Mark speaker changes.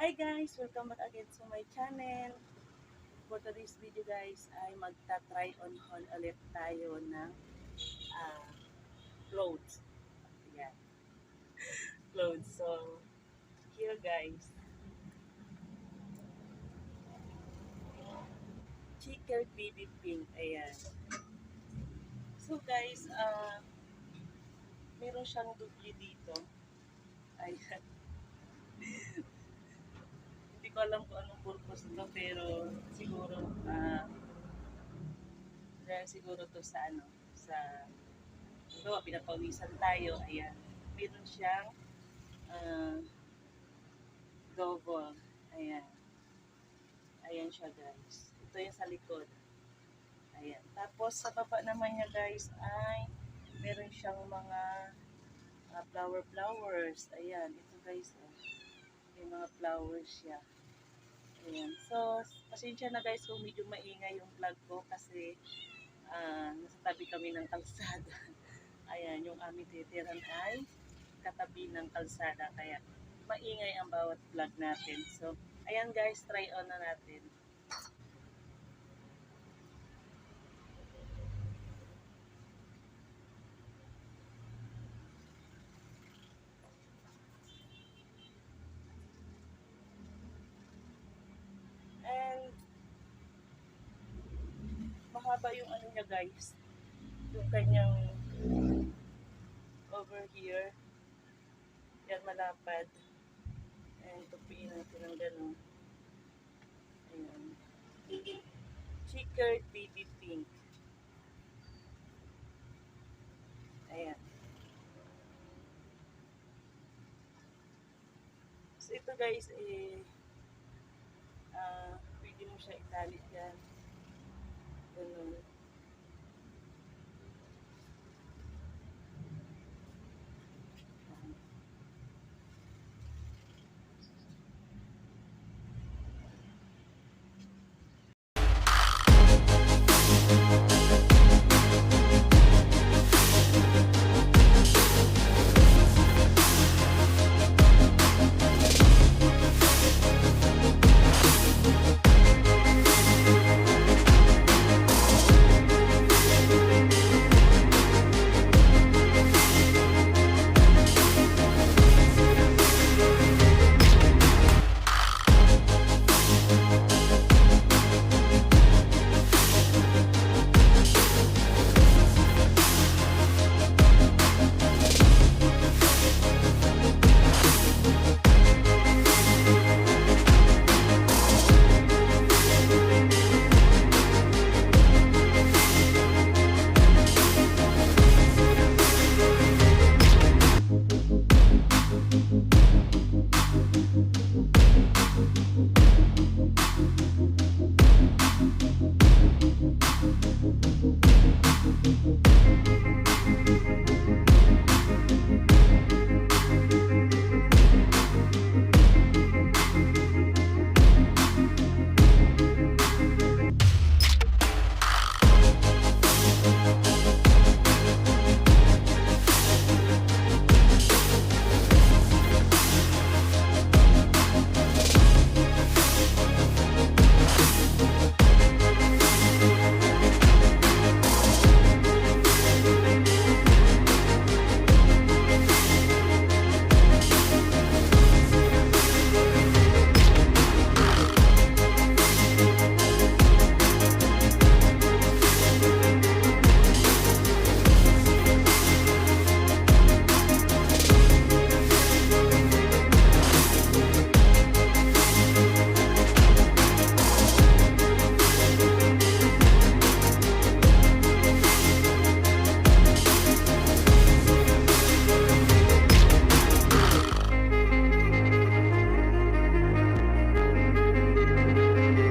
Speaker 1: Hi guys! Welcome back again to my channel. For today's video guys ay magta-try on haul ulit tayo ng ah, clothes. Ayan, clothes. So, here guys, Checker BB Pink. Ayan. So guys, meron siyang dubli dito. Ayan. Hindi ko alam kung anong purpose ito pero siguro dahil siguro to sa ito, pinapawisan tayo. Ayan. Meron siyang uh, double. Ayan. Ayan siya guys. Ito yung sa likod. Ayan. Tapos sa baba naman niya guys ay meron siyang mga flowers. Ayan. Ito guys. Oh. May mga flowers siya. Ayan. So, pasensya na guys kung medyo maingay yung vlog ko kasi nasa tabi kami ng kalsada. Ayan. Yung aming titiran ay katabi ng kalsada. Kaya maingay ang bawat vlog natin. So, ayan guys. Try on na natin. And mahaba yung ano niya guys, yung kanyang over here, yan malapad, and tupiin natin ng gano'n. Ayan, checkered baby pink. Ayan, so ito guys pwede mo siya itali dyan, gano'n.